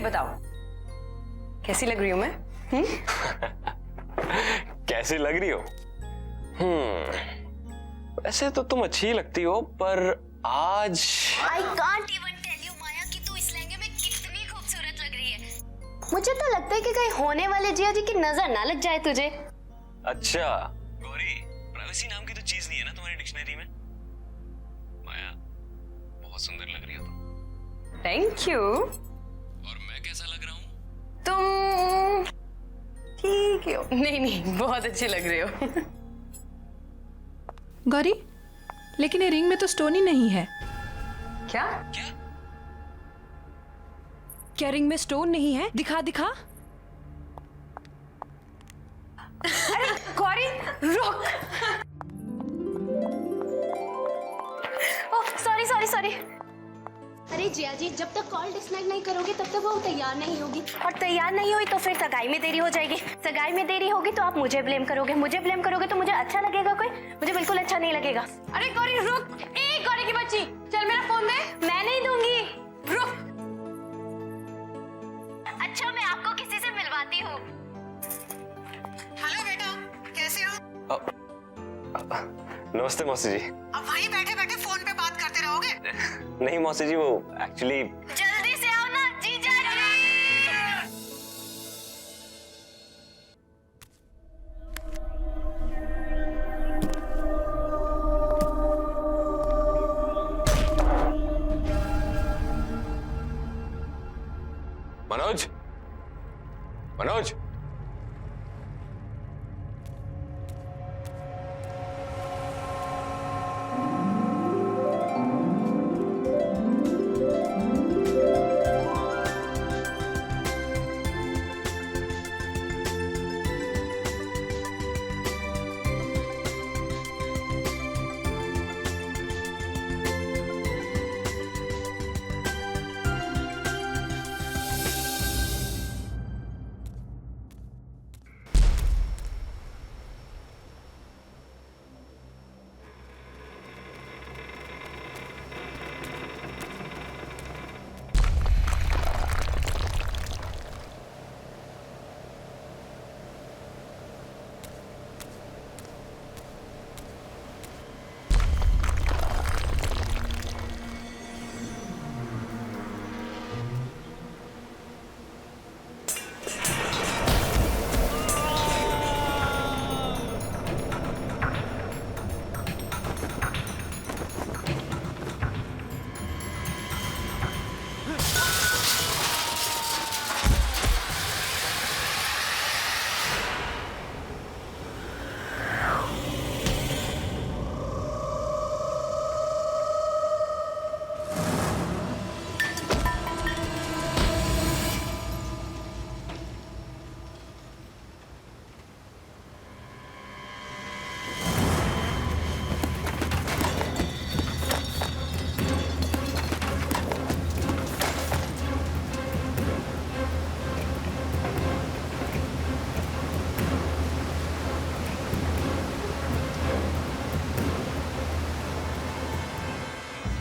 बताओ कैसी लग रही हूँ मैं? कैसी लग रही हो? वैसे तो तुम अच्छी लगती हो, पर आज I can't even tell you माया कि तू इस लहंगे में कितनी खूबसूरत लग रही है। मुझे तो लगता है कि कहीं होने वाले जिया जी की नजर ना लग जाए तुझे। अच्छा गौरी, प्राइवेसी नाम की तो चीज नहीं है ना तुम्हारी डिक्शनरी में? माया बहुत सुंदर लग रही हो तुम। Thank you. और मैं कैसा लग रहा हूँ? तुम ठीक हो। नहीं बहुत अच्छी लग रहे हो। गौरी, लेकिन ये रिंग में तो स्टोन ही नहीं है। क्या? क्या रिंग में स्टोन नहीं है? दिखा दिखा। अरे गौरी रुक। Oh sorry sorry sorry. अरे जिया जी, जब तक कॉल डिस्कनेक्ट नहीं करोगे तब तक वो तैयार नहीं होगी, और तैयार नहीं हुई तो फिर सगाई में देरी हो जाएगी। सगाई में देरी होगी तो आप मुझे ब्लेम करोगे, मुझे ब्लेम करोगे तो मुझे अच्छा लगेगा कोई? मुझे बिल्कुल अच्छा नहीं लगेगा। अरे गौरी रुक। ए गौरी की बच्ची, चल मेरा फोन दे। मैं नहीं दूंगी। रुक। अच्छा मैं आपको किसी से मिलवाती हूँ। हेलो बेटा, कैसे हो? नमस्ते मौसी जी। अब वहीं बैठे बैठे फोन पे बात करते रहोगे? नहीं मौसी जी, वो एक्चुअली जल्दी से आओ ना जीजा जी। मनोज, मनोज,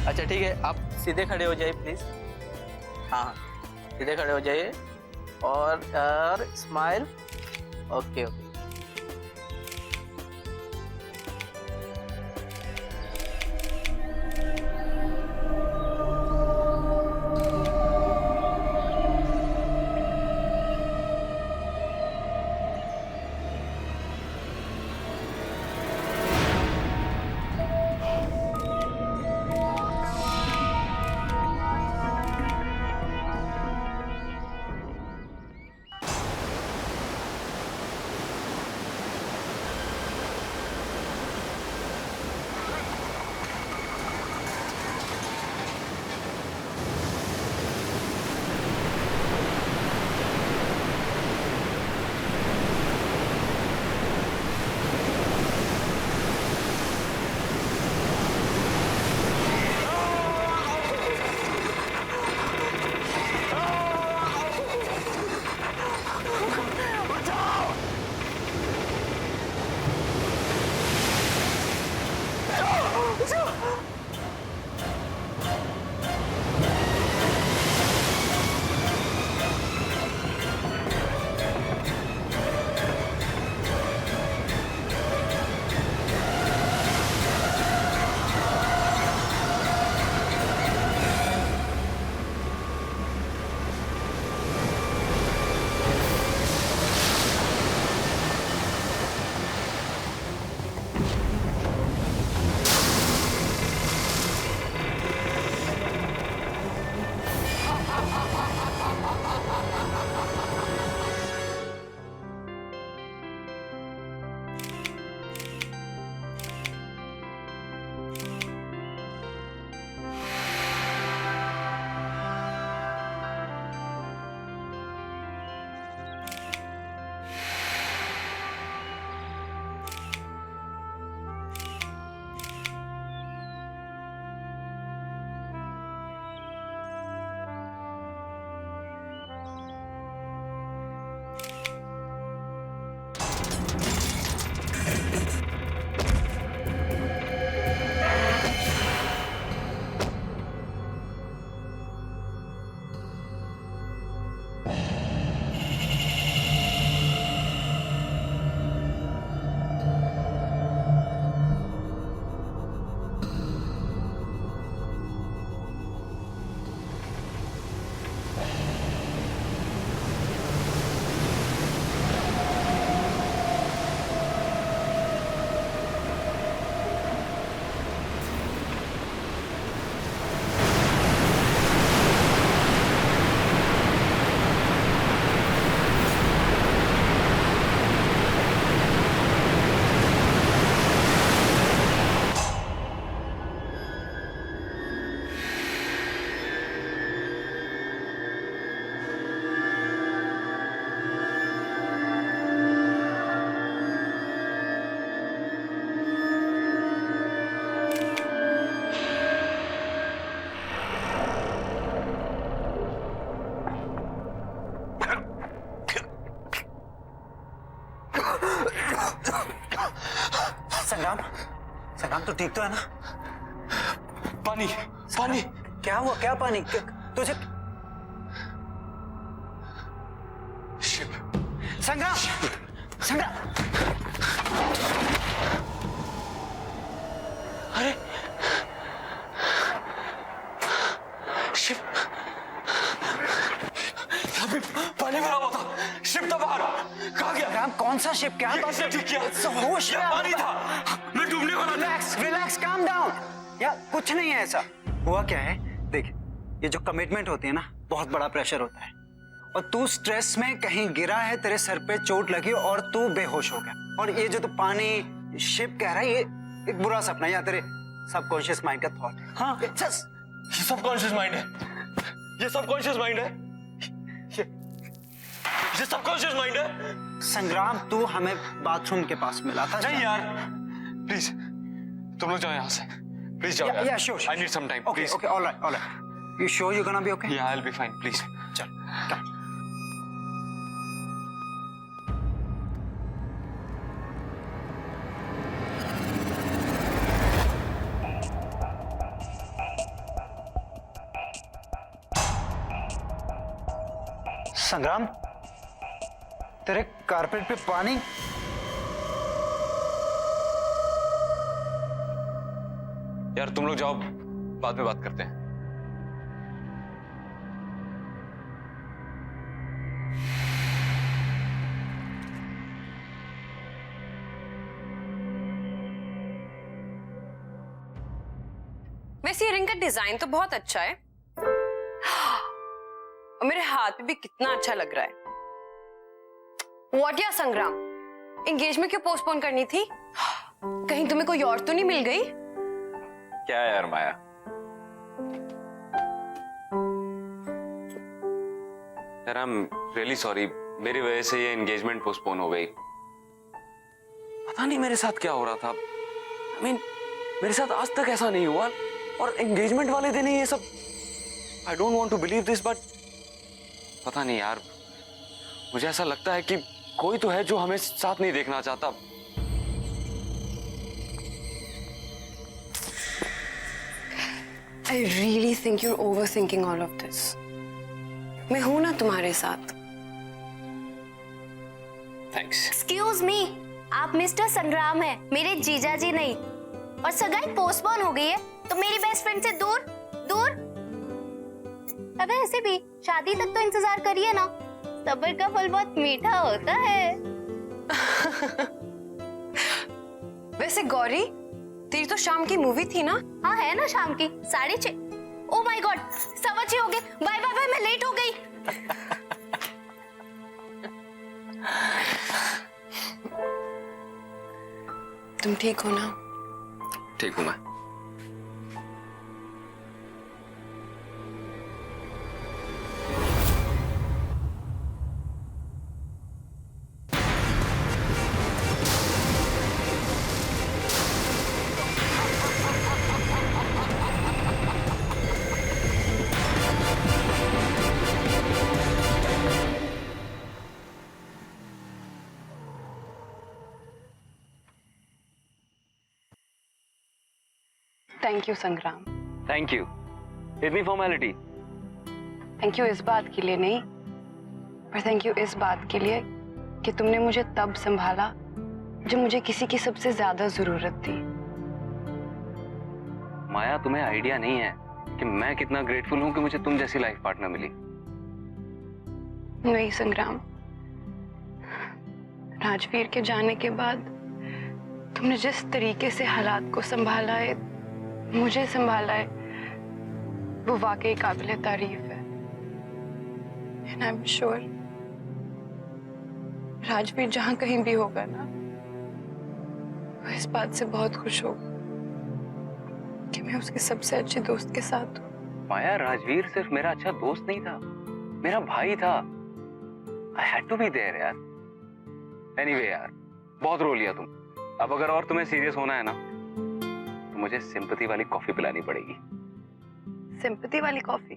अच्छा ठीक है, आप सीधे खड़े हो जाइए प्लीज। हाँ सीधे खड़े हो जाइए और स्माइल। Okay okay. संग्राम, संग्राम तू ठीक तो है ना? पानी, पानी। क्या हुआ? क्या पानी? तुझे शिप। संग्राम, संग्राम, अरे शिप, अभी पानी भरा हुआ था, शिप था बाहर, कहाँ गया? संग्राम कौन सा शिप? क्या बात है? ठीक किया, होश में पानी था, मैं डूबने वाला था। Relax, relax, calm down. यार कुछ नहीं है ऐसा। हुआ क्या है, देख ये जो कमिटमेंट होती है ना, बहुत बड़ा प्रेशर होता है और तू स्ट्रेस में कहीं गिरा है, तेरे सर पे चोट लगी और तू बेहोश हो गया। और ये जो तू पानी शिप कह रहा है, ये एक बुरा सपना है या तेरे सबकॉन्शियस माइंड का थॉट है। हाँ ये सबकॉन्शियस माइंड है, ये सबकॉन्शियस माइंड है, ये सबकॉन्शियस माइंड है। संग्राम तू हमें बाथरूम के पास मिला था। नहीं यार, प्लीज तुम लोग जाओ यहाँ से, प्लीज जाओ यार। Yeah, sure, sure. I need some time, Okay, please. okay, all right, all right. You sure you're gonna be okay? Yeah, I'll be fine, please. चल, come. संग्राम, तेरे कारपेट पे पानी। यार तुम लोग जाओ, बाद में बात करते हैं। वैसे ये रिंग का डिजाइन तो बहुत अच्छा है और मेरे हाथ पे भी कितना अच्छा लग रहा है। व्हाट या संग्राम, एंगेजमेंट क्यों पोस्टपोन करनी थी? कहीं तुम्हें कोई और तो नहीं मिल गई? क्या यार माया, यार आई एम रियली सॉरी, मेरी वजह से ये एंगेजमेंट पोस्टपोन हो गई। पता नहीं मेरे साथ क्या हो रहा था। I mean, मेरे साथ आज तक ऐसा नहीं हुआ और एंगेजमेंट वाले दिन ही ये सब। I don't want to believe this, but पता नहीं यार, मुझे ऐसा लगता है कि कोई तो है जो हमें साथ नहीं देखना चाहता। I really think you're overthinking all of this. मैं हूं ना तुम्हारे साथ। थैंक्स। एक्सक्यूज मी, आप मिस्टर संग्राम हैं, मेरे जीजा जी नहीं। और सगाई पोस्टपोन हो गई है तो मेरी बेस्ट फ्रेंड से दूर दूर। अब ऐसे भी शादी तक तो इंतजार करिए ना, सब्र का फल बहुत मीठा होता है। वैसे गौरी, तेरी तो शाम की मूवी थी ना? हाँ है ना, शाम की 6:30। ओ माय गॉड, 6:15 हो गए। बाय बाय बाय, मैं लेट हो गई। तुम ठीक हो ना? ठीक हूं मैं। थैंक यू संग्राम। थैंक यू, इतनी फॉर्मेलिटी। थैंक यू इस बात के लिए नहीं, पर थैंक यू इस बात के लिए कि तुमने मुझे तब संभाला जब मुझे किसी की सबसे ज्यादा जरूरत थी। माया, तुम्हें आइडिया नहीं है कि मैं कितना ग्रेटफुल हूं कि मुझे तुम जैसी लाइफ पार्टनर मिली। नहीं संग्राम, राजवीर के जाने के बाद तुमने जिस तरीके से हालात को संभाला है, मुझे संभाला है, वो वाकई काबिल तारीफ है। And I am sure Rajveer जहां कहीं भी होगा ना, वो इस बात से बहुत खुश होगा कि मैं उसके सबसे अच्छे दोस्त के साथ हूँ। माया, राजवीर सिर्फ मेरा अच्छा दोस्त नहीं था, मेरा भाई था। I had to be there यार। एनीवे यार, बहुत रो लिया तुम। अब अगर और तुम्हें सीरियस होना है ना, तो मुझे सिंपैथी वाली कॉफी पिलानी पड़ेगी। सिंपैथी वाली कॉफी?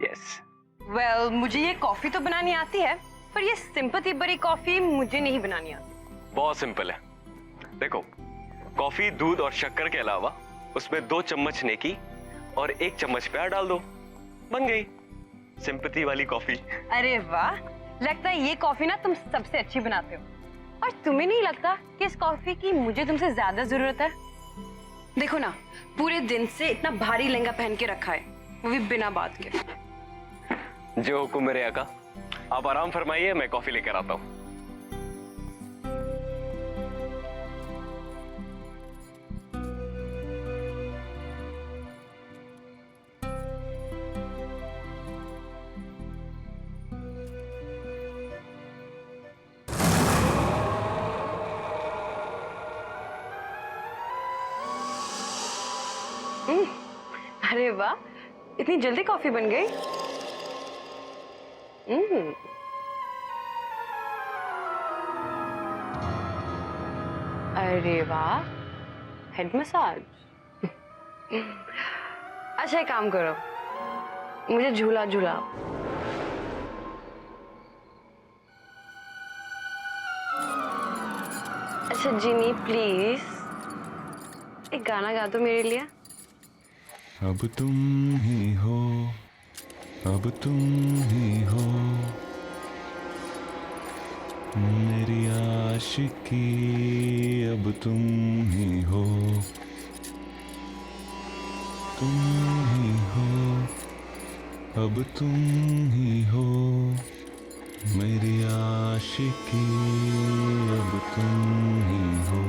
यस। वेल, मुझे ये कॉफी तो बनानी आती है, पर ये सिंपैथी भरी कॉफी मुझे नहीं बनानी आती। बहुत सिंपल है। देखो, कॉफी, दूध और शक्कर के अलावा उसमें 2 चम्मच नेकी और 1 चम्मच प्यार डाल दो, बन गई सिंपैथी वाली कॉफी। अरे वाह, लगता है ये कॉफी ना तुम सबसे अच्छी बनाते हो। और तुम्हें नहीं लगता कि इस कॉफी की मुझे तुमसे ज्यादा जरूरत है? देखो ना, पूरे दिन से इतना भारी लहंगा पहन के रखा है, वो भी बिना बात के। जो हुक्म मेरे आका, आप आराम फरमाइए, मैं कॉफी लेकर आता हूँ। अरे वाह, इतनी जल्दी कॉफी बन गई। अरे वाह, हेड मसाज। अच्छा एक काम करो, मुझे झूला झूलाओ। अच्छा जिनी प्लीज एक गाना गा दो मेरे लिए। अब तुम ही हो, अब तुम ही हो, मेरी आशिकी अब तुम ही हो, तुम ही हो, अब तुम ही हो, मेरी आशिकी अब तुम ही हो।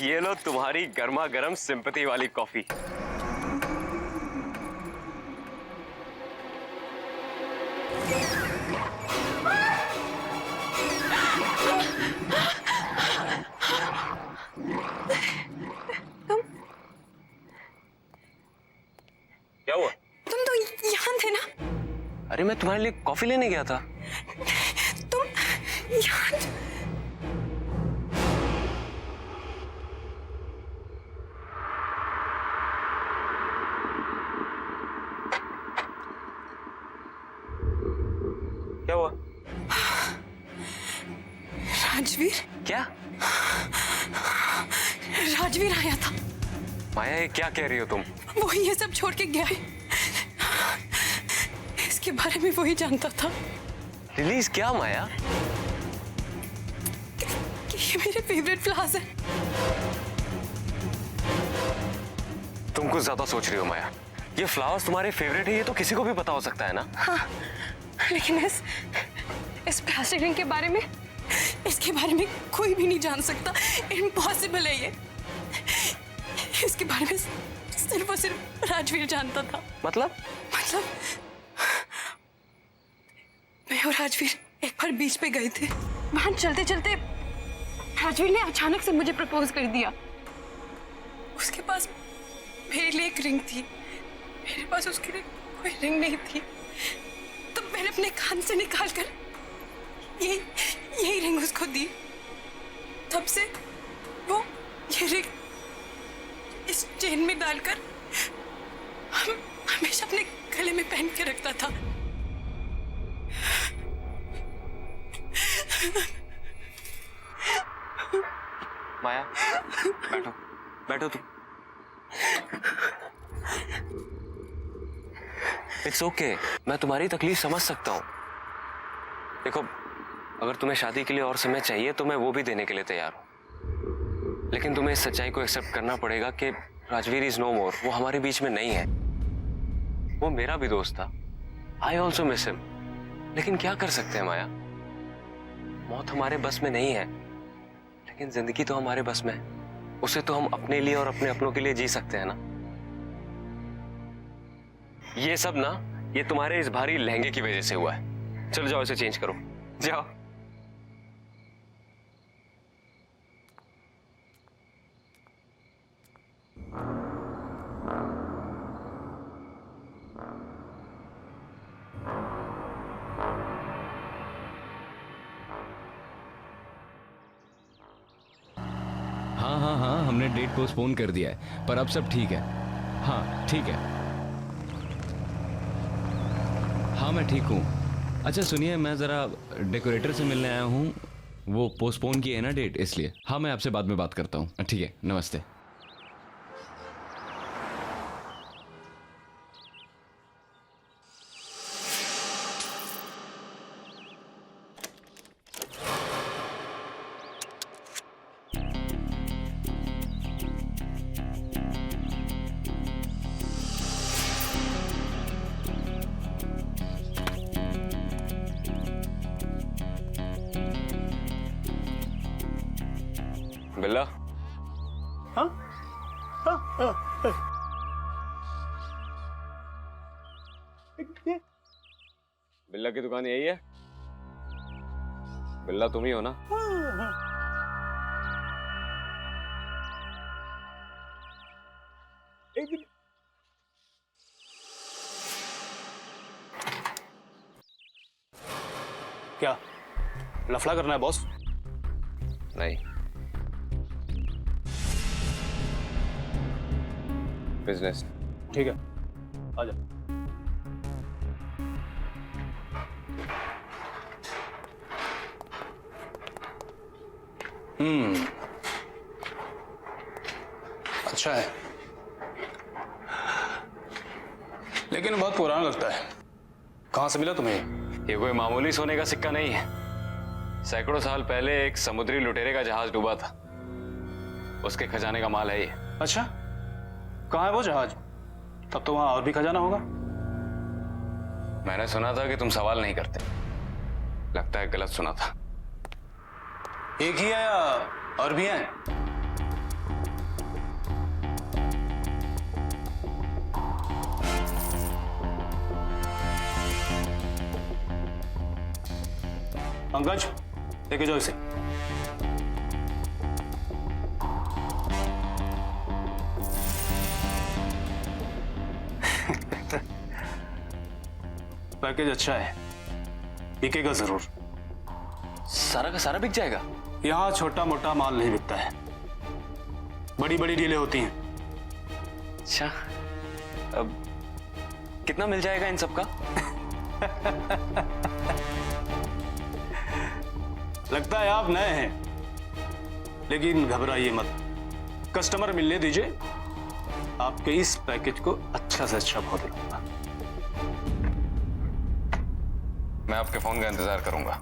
ये लो तुम्हारी गर्मा गर्म सिंपैथी वाली कॉफी। क्या हुआ? तुम तो यहाँ थे ना? अरे मैं तुम्हारे लिए कॉफी लेने गया था। तुम यहाँ? क्या हुआ? राजवीर? क्या? राजवीर आया था। माया ये क्या कह रही हो तुम? वो ये सब छोड़ के गया है। इसके बारे में वही जानता था। रिलीज क्या माया? कि ये मेरे फेवरेट फ्लावर्स है। तुम कुछ ज्यादा सोच रही हो माया। ये फ्लावर्स तुम्हारे फेवरेट है, ये तो किसी को भी पता हो सकता है ना। हाँ, लेकिन इस प्लास्टिक रिंग के बारे में, इसके बारे में कोई भी नहीं जान सकता। इम्पॉसिबल है ये। इसके बारे में सिर्फ और सिर्फ राजवीर जानता था। मतलब मैं और राजवीर एक बार बीच पे गए थे। वहां चलते चलते राजवीर ने अचानक से मुझे प्रपोज कर दिया। उसके पास मेरे लिए एक रिंग थी, मेरे पास उसके लिए कोई रिंग नहीं थी। तो मैंने अपने कान से निकालकर यही रिंग उसको दी। तब से वो ये रिंग इस चेन में डालकर हमेशा अपने गले में पहन के रखता था। माया बैठो, बैठो तुम। इट्स ओके, मैं तुम्हारी तकलीफ समझ सकता हूँ। देखो, अगर तुम्हें शादी के लिए और समय चाहिए तो मैं वो भी देने के लिए तैयार हूँ, लेकिन तुम्हें इस सच्चाई को एक्सेप्ट करना पड़ेगा कि राजवीर इज नो मोर। वो हमारे बीच में नहीं है। वो मेरा भी दोस्त था। I also miss him. लेकिन क्या कर सकते हैं माया, मौत हमारे बस में नहीं है, लेकिन जिंदगी तो हमारे बस में है। उसे तो हम अपने लिए और अपने अपनों के लिए जी सकते हैं ना। ये सब ना, ये तुम्हारे इस भारी लहंगे की वजह से हुआ है। चलो जाओ, इसे चेंज करो, जाओ। हाँ, हमने डेट पोस्टपोन कर दिया है, पर अब सब ठीक है। हाँ ठीक है। हाँ मैं ठीक हूँ। अच्छा सुनिए, मैं ज़रा डेकोरेटर से मिलने आया हूँ। वो पोस्टपोन की है ना डेट, इसलिए। हाँ, मैं आपसे बाद में बात करता हूँ। ठीक है, नमस्ते। बिल्ला, हाँ? बिल्ला की दुकान यही है? बिल्ला तुम ही हो ना? क्या लफड़ा करना है बॉस? नहीं, बिजनेस। ठीक है, आ जा। अच्छा है, लेकिन बहुत पुराना लगता है। कहां से मिला तुम्हें? ये कोई मामूली सोने का सिक्का नहीं है। सैकड़ों साल पहले एक समुद्री लुटेरे का जहाज डूबा था, उसके खजाने का माल है ये। अच्छा, कहाँ है वो जहाज? तब तो वहां और भी खजाना होगा। मैंने सुना था कि तुम सवाल नहीं करते। लगता है गलत सुना था। एक ही है या और भी हैं? पंकज, लेके जाओ इसे। पैकेज अच्छा है, बिकेगा जरूर। सारा का सारा बिक जाएगा? यहां छोटा मोटा माल नहीं बिकता है, बड़ी बड़ी डीलें होती हैं। अच्छा, अब कितना मिल जाएगा इन सबका? लगता है आप नए हैं, लेकिन घबराइए मत। कस्टमर मिलने दीजिए, आपके इस पैकेज को अच्छा से अच्छा भाव दिलाऊंगा। मैं आपके फोन का इंतजार करूंगा।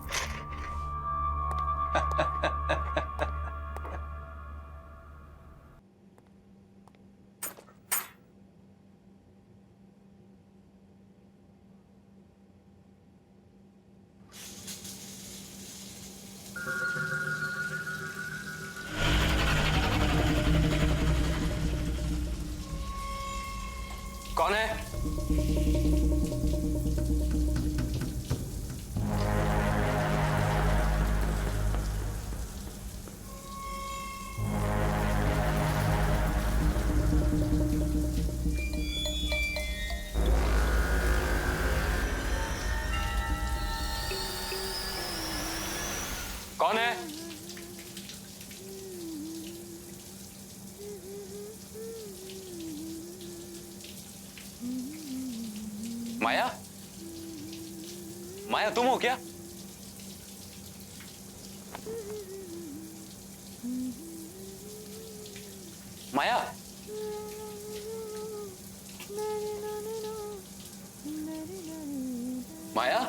कौन है? कौन है? माया? माया तुम हो क्या? माया? माया?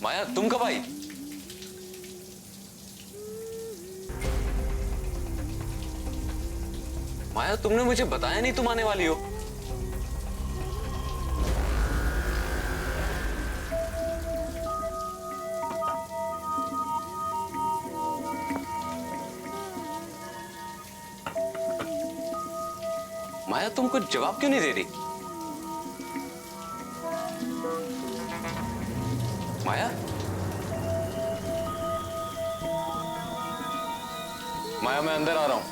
माया तुम कब आई? माया तुमने मुझे बताया नहीं तुम आने वाली हो। माया तुम कुछ जवाब क्यों नहीं दे रही? माया? माया मैं अंदर आ रहा हूं।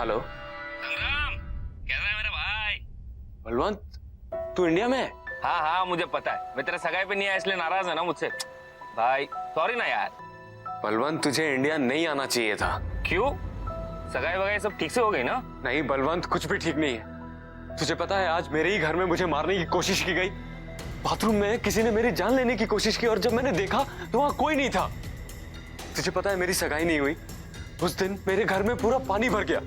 हेलो संग्राम, कैसा है मेरा भाई? बलवंत, तू इंडिया में है? हाँ हाँ मुझे पता है, मैं तेरे सगाई पे नहीं आया इसलिए नाराज है ना मुझसे। भाई सॉरी ना यार। बलवंत, तुझे इंडिया नहीं आना चाहिए था। क्यों? सगाई वगाई सब ठीक से हो गई ना? नहीं बलवंत, कुछ भी ठीक नहीं है। तुझे पता है आज मेरे ही घर में मुझे मारने की कोशिश की गई। बाथरूम में किसी ने मेरी जान लेने की कोशिश की और जब मैंने देखा तो वहां कोई नहीं था। तुझे पता है मेरी सगाई नहीं हुई। उस दिन मेरे घर में पूरा पानी भर गया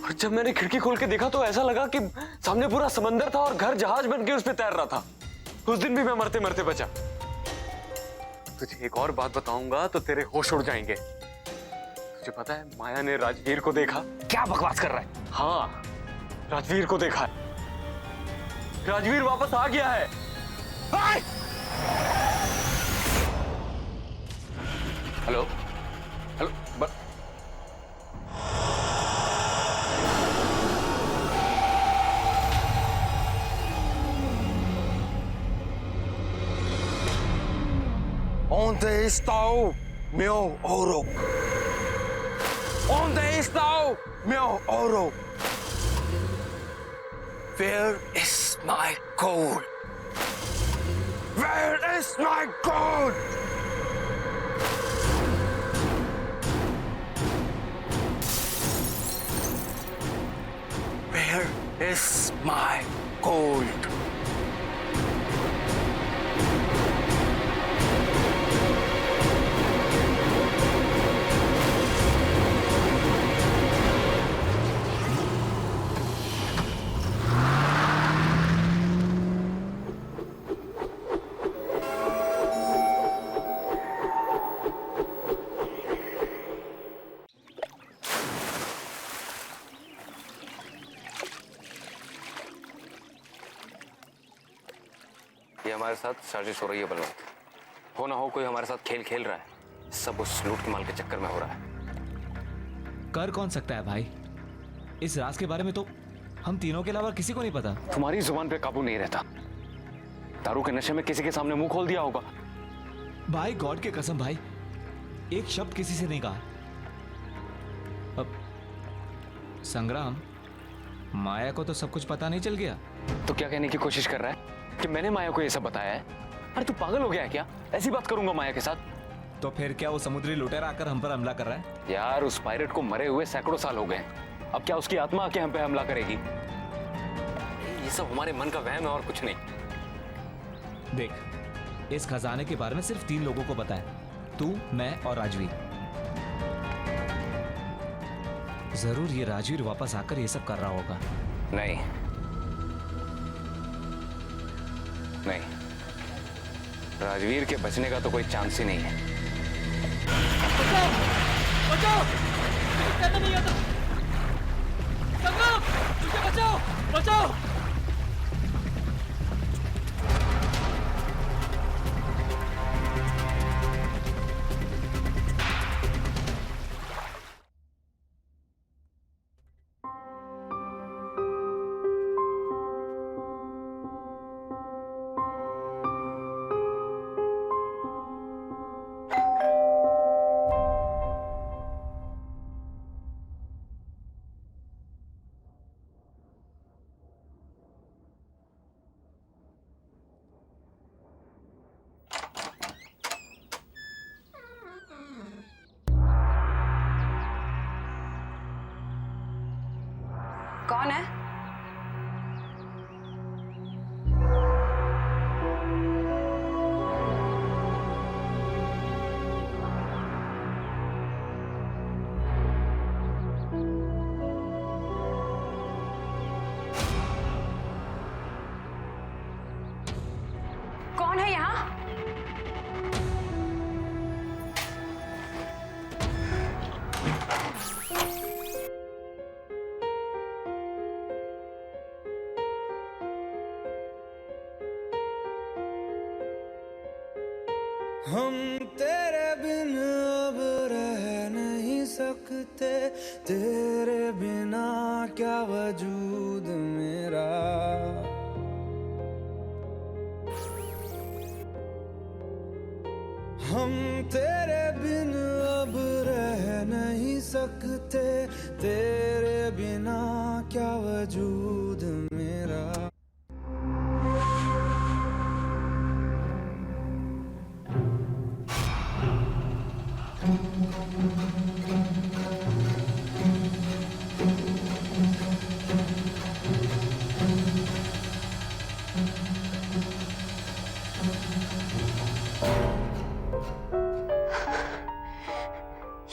और जब मैंने खिड़की खोल के देखा तो ऐसा लगा कि सामने पूरा समंदर था और घर जहाज बन के उस पर तैर रहा था। उस दिन भी मैं मरते मरते बचा। तुझे एक और बात बताऊंगा तो तेरे होश उड़ जाएंगे। तुझे पता है माया ने राजवीर को देखा। क्या बकवास कर रहा है? हाँ, राजवीर को देखा है। राजवीर वापस आ गया है। Hello hello Onde está o meu ouro? Onde está o meu ouro? Where is my gold? Where is my gold? Where is my gold? ये हमारे साथ साजिश हो रही है बलवंत। हो ना हो कोई हमारे साथ खेल खेल रहा है। सब उस लूट के माल के चक्कर में हो रहा है। कर कौन सकता है भाई? इस राज के बारे में तो हम तीनों के अलावा किसी को नहीं पता। तुम्हारी जुबान पे काबू नहीं रहता। दारू के नशे में किसी के सामने मुंह खोल दिया होगा। भाई गॉड के कसम भाई, एक शब्द किसी से नहीं कहा। अब संग्राम, माया को तो सब कुछ पता नहीं चल गया? तो क्या कहने की कोशिश कर रहा है कि मैंने माया को ये सब बताया है? अरे तू पागल हो गया है क्या? ऐसी बात करूंगा माया के साथ? तो फिर क्या वो समुद्री लुटेरा आकर हम पर हमला कर रहा है? यार उस पायरेट को मरे हुए सैकड़ों साल हो गए। अब क्या उसकी आत्मा आके हम पे हमला करेगी? ये सब हमारे मन का वहम है और कुछ नहीं। देख, इस खजाने के बारे में सिर्फ 3 लोगों को पता है, तू, मैं और राजवीर। जरूर ये राजवीर वापस आकर ये सब कर रहा होगा। नहीं नहीं, राजवीर के बचने का तो कोई चांस ही नहीं है। बचाओ! बचाओ! कहना नहीं आता। संगम, मुझे बचाओ! बचाओ! कौन है? तेरे बिना क्या वजूद मेरा, हम तेरे बिन अब रह नहीं सकते, तेरे बिना क्या वजूद मेरा।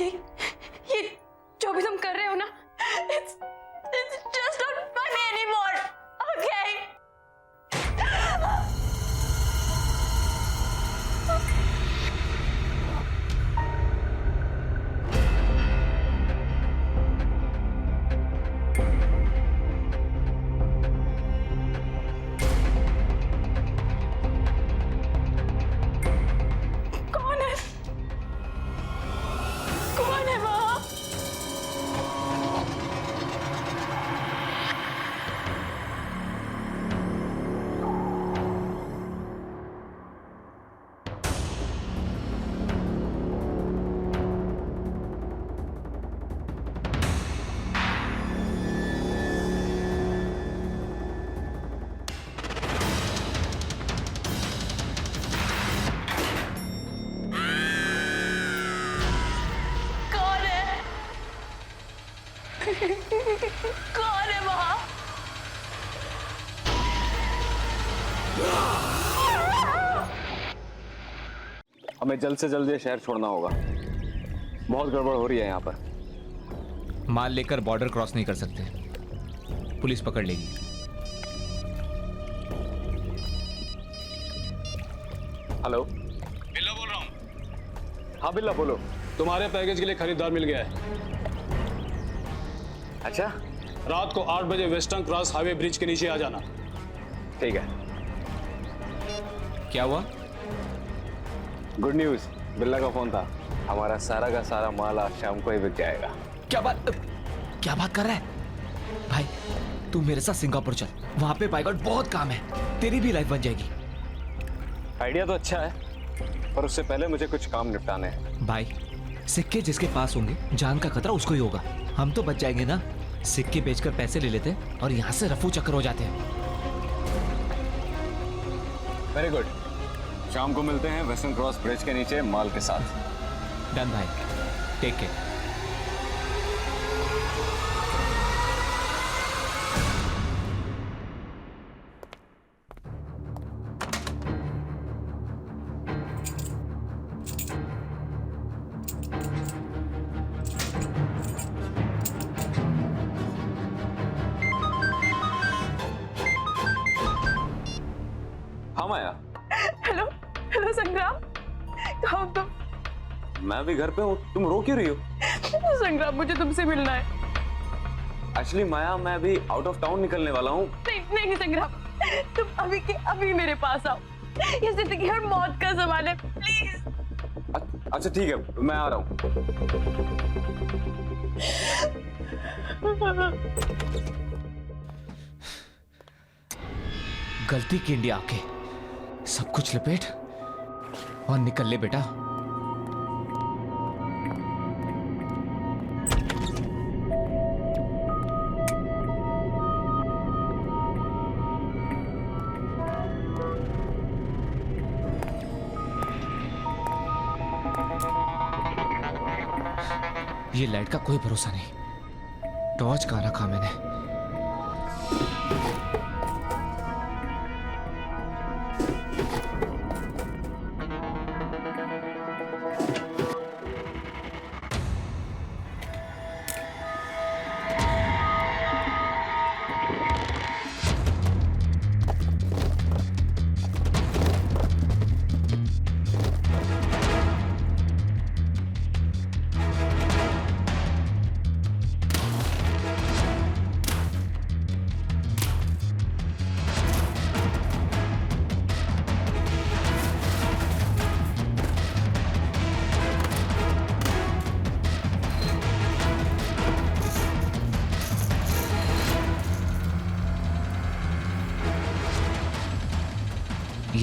ये जो भी तुम कर रहे हो ना, it's just not funny anymore, okay? कौन है? कौन है वहाँ? कौन है? कौन है वहाँ? हमें जल्द से जल्द ये शहर छोड़ना होगा। बहुत गड़बड़ हो रही है यहाँ पर। माल लेकर बॉर्डर क्रॉस नहीं कर सकते, पुलिस पकड़ लेगी। हेलो, बिल्ला बोल रहा हूँ। हाँ बिल्ला बोलो। तुम्हारे पैकेज के लिए खरीदार मिल गया है। अच्छा, रात को 8 बजे वेस्टर्न क्रॉस हाईवे ब्रिज के नीचे आ जाना। ठीक है। क्या हुआ? गुड न्यूज, बिल्ला का फोन था। हमारा सारा का सारा माल आज शाम को ही बिक जाएगा। क्या बात कर रहा है? भाई तू मेरे साथ सिंगापुर चल, वहां पे बाय गॉड बहुत काम है, तेरी भी लाइफ बन जाएगी। आइडिया तो अच्छा है, पर उससे पहले मुझे कुछ काम निपटाने हैं। भाई सिक्के जिसके पास होंगे, जान का खतरा उसको ही होगा। हम तो बच जाएंगे ना, सिक्के बेचकर पैसे ले लेते हैं और यहाँ से रफू चक्कर हो जाते हैं। वेरी गुड, शाम को मिलते हैं वेस्टर्न क्रॉस ब्रिज के नीचे माल के साथ। डन भाई, टेक केयर। हाँ माया। हेलो हेलो संग्राम, कहाँ हो तुम? मैं भी घर पे हूँ, तुम रो क्यों रही हो? संग्राम, मुझे तुमसे मिलना है। एक्चुअली माया, मैं अभी आउट ऑफ टाउन निकलने वाला हूँ। नहीं नहीं संग्राम, तुम अभी के अभी मेरे पास आओ। ये जिंदगी और मौत का सवाल है, प्लीज। अच्छा ठीक है, मैं आ रहा हूँ। गलती की इंडिया आके सब कुछ लपेट और निकल ले बेटा। ये लाइट का कोई भरोसा नहीं, टॉर्च कहाँ रखा मैंने?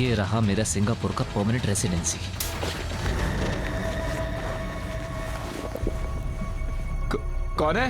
ये रहा मेरा सिंगापुर का परमानेंट रेसिडेंसी। कौन है?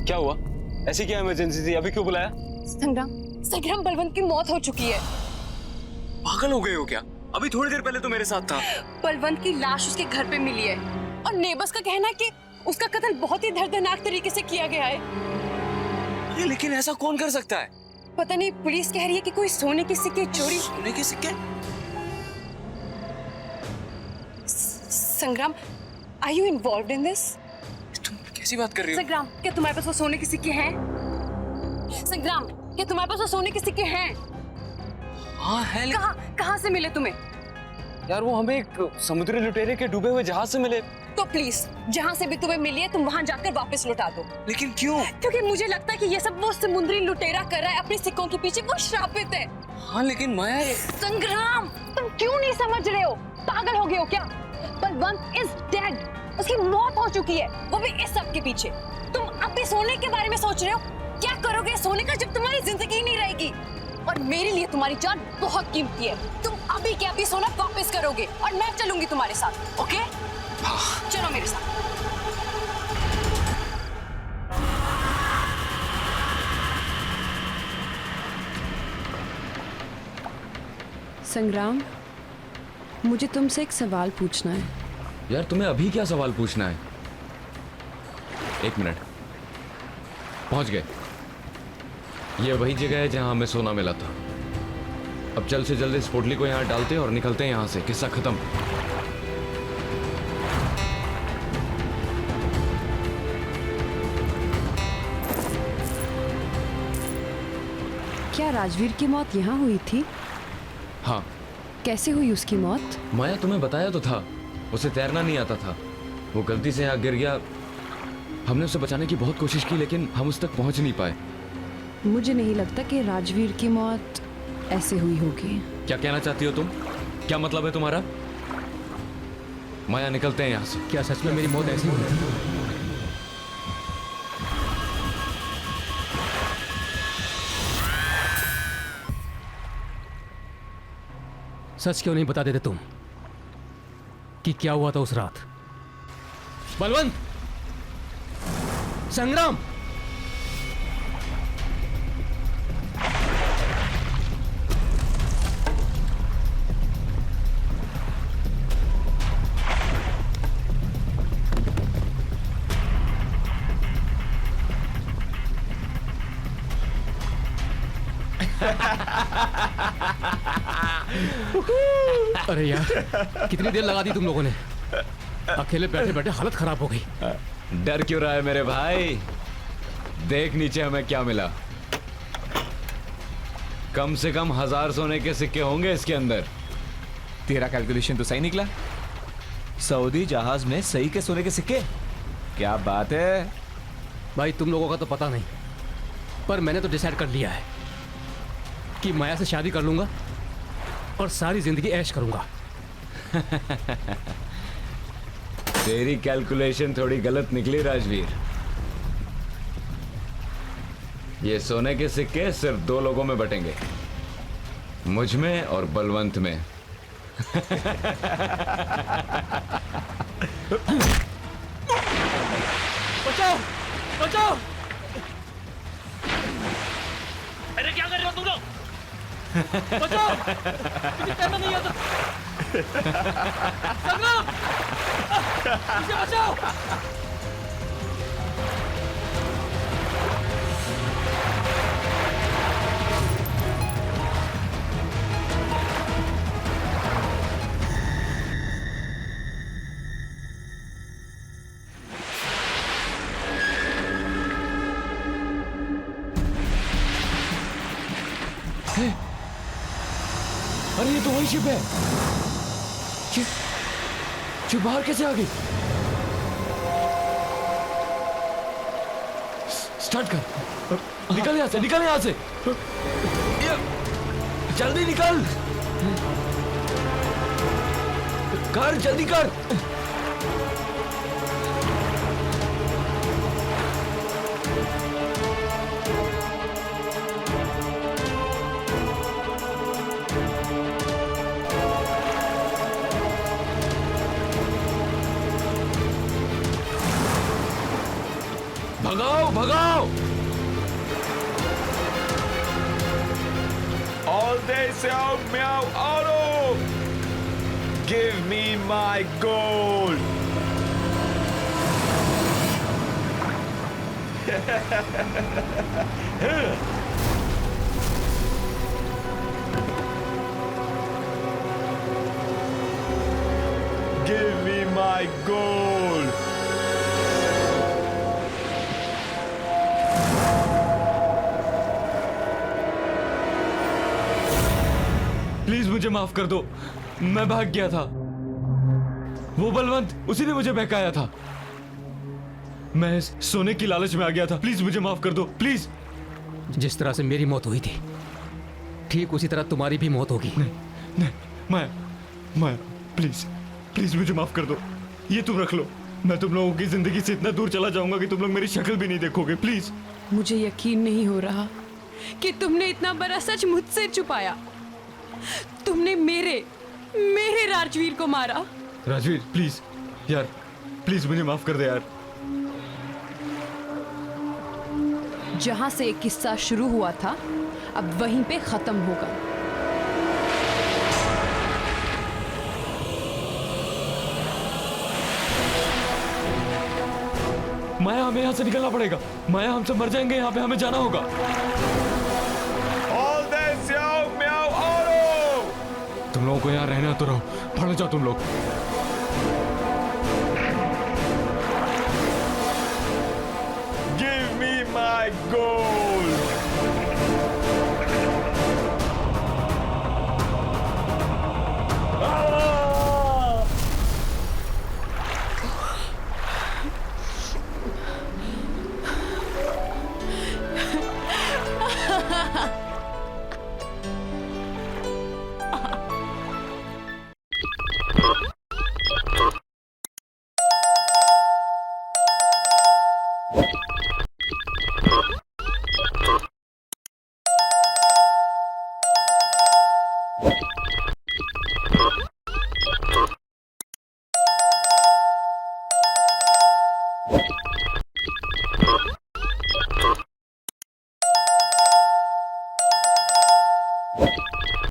क्या हुआ? ऐसी क्या इमरजेंसी थी? अभी क्यों बुलाया? संग्राम बलवंत की मौत हो चुकी है। पागल हो गए हो क्या? अभी थोड़ी देर पहले तो मेरे साथ था। बलवंत की लाश उसके घर पे मिली है और नेबर्स का कहना है कि उसका कत्ल बहुत ही दर्दनाक तरीके से किया गया है। अरे लेकिन ऐसा कौन कर सकता है? पता नहीं, पुलिस कह रही है कि कोई सोने के सिक्के चोरी। सोने के सिक्के? Sangram, are you involved in this? तुम कैसी बात कर रही हो? संग्राम, क्या तुम्हारे पास वो सोने के सिक्के हैं? संग्राम, क्या तुम्हारे पास वो सोने के सिक्के हैं? हाँ है। कहाँ से मिले तुम्हें? यार वो हमें एक समुद्री लुटेरे के डूबे हुए जहाज से मिले। तो प्लीज, जहाँ से भी तुम्हें मिली है तुम वहाँ जाकर वापस लौटा दो। लेकिन क्यों? क्योंकि मुझे लगता है कि ये सब वो समुद्री लुटेरा कर रहा है अपने सिक्कों के पीछे। वो श्रापित है। हाँ लेकिन माया। संग्राम, तुम क्यों नहीं समझ रहे हो? पागल हो गए हो क्या? Balwant is dead. उसकी मौत हो चुकी है, वो भी इस सब के पीछे। तुम अभी सोने के बारे में सोच रहे हो? क्या करोगे सोने का जब तुम्हारी जिंदगी नहीं रहेगी? और मेरे लिए तुम्हारी जान बहुत कीमती है। तुम अभी के अभी सोना वापस करोगे और मैं चलूंगी तुम्हारे साथ। ओके? हाँ। चलो मेरे साथ। संग्राम, मुझे तुमसे एक सवाल पूछना है। यार तुम्हें अभी क्या सवाल पूछना है? एक मिनट, पहुंच गए। ये वही जगह है जहां हमें सोना मिला था। अब जल्द से जल्द इस पोटली को यहाँ डालते हैं और निकलते हैं यहाँ से। किस्सा खत्म। क्या राजवीर की मौत यहाँ हुई थी? हाँ। कैसे हुई उसकी मौत? माया तुम्हें बताया तो था, उसे तैरना नहीं आता था। वो गलती से यहाँ गिर गया। हमने उसे बचाने की बहुत कोशिश की लेकिन हम उस तक पहुंच नहीं पाए। मुझे नहीं लगता कि राजवीर की मौत ऐसे हुई होगी। क्या कहना चाहती हो तुम? क्या मतलब है तुम्हारा? माया निकलते हैं यहाँ से। क्या सच में मेरी मौत ऐसी हुई थी? सच क्यों नहीं बता देते तुम कि क्या हुआ था उस रात? बलवंत, संग्राम, अरे यार, कितनी देर लगा दी तुम लोगों ने? अकेले बैठे बैठे हालत खराब हो गई। डर क्यों रहा है मेरे भाई? देख नीचे हमें क्या मिला। कम से कम 1000 सोने के सिक्के होंगे इसके अंदर। तेरा कैलकुलेशन तो सही निकला। सऊदी जहाज में सही के सोने के सिक्के, क्या बात है। भाई तुम लोगों का तो पता नहीं, पर मैंने तो डिसाइड कर लिया है कि माया से शादी कर लूंगा और सारी जिंदगी ऐश करूंगा। तेरी कैलकुलेशन थोड़ी गलत निकली राजवीर। ये सोने के सिक्के सिर्फ 2 लोगों में बटेंगे, मुझ में और बलवंत में। बचाओ बचाओ! अरे क्या कर रहे हो तुम लोग? बचाओ! मुझे तैरना नहीं आता। संग्राम! मुझे बचाओ! अरे ये तो वही शिप है। ये बाहर कैसे आ गई? स्टार्ट कर। निकल यहां से, निकल यहां से। जल्दी निकल। कर, जल्दी कर। भगाओ भगाओ! All day Xiao Miao Auto! Give me my gold! Give me my gold! Please मुझे माफ कर दो, मैं भाग गया था। वो बलवंत, उसी ने मुझे बहकाया था। मैं सोने की लालच में आ गया था। प्लीज मुझे माफ कर दो, प्लीज। जिस तरह से मेरी मौत हुई थी, ठीक उसी तरह तुम्हारी भी मौत होगी। नहीं, माया, प्लीज प्लीज मुझे माफ कर दो। ये तुम रख लो। मैं तुम लोगों की जिंदगी से इतना दूर चला जाऊंगा कि तुम लोग मेरी शक्ल भी नहीं देखोगे। प्लीज। मुझे यकीन नहीं हो रहा कि तुमने इतना बड़ा सच मुझसे छुपाया। तुमने मेरे राजवीर को मारा। राजवीर प्लीज यार, प्लीज मुझे माफ कर दे यार। जहां से एक किस्सा शुरू हुआ था, अब वहीं पे खत्म होगा। माया, हमें यहाँ से निकलना पड़ेगा। माया, हम सब मर जाएंगे यहाँ पे, हमें जाना होगा। All day Xiao Miao Auto! तुम लोगों को यहाँ रहना तो रहो, पढ़ जाओ तुम लोग। Give me my gold!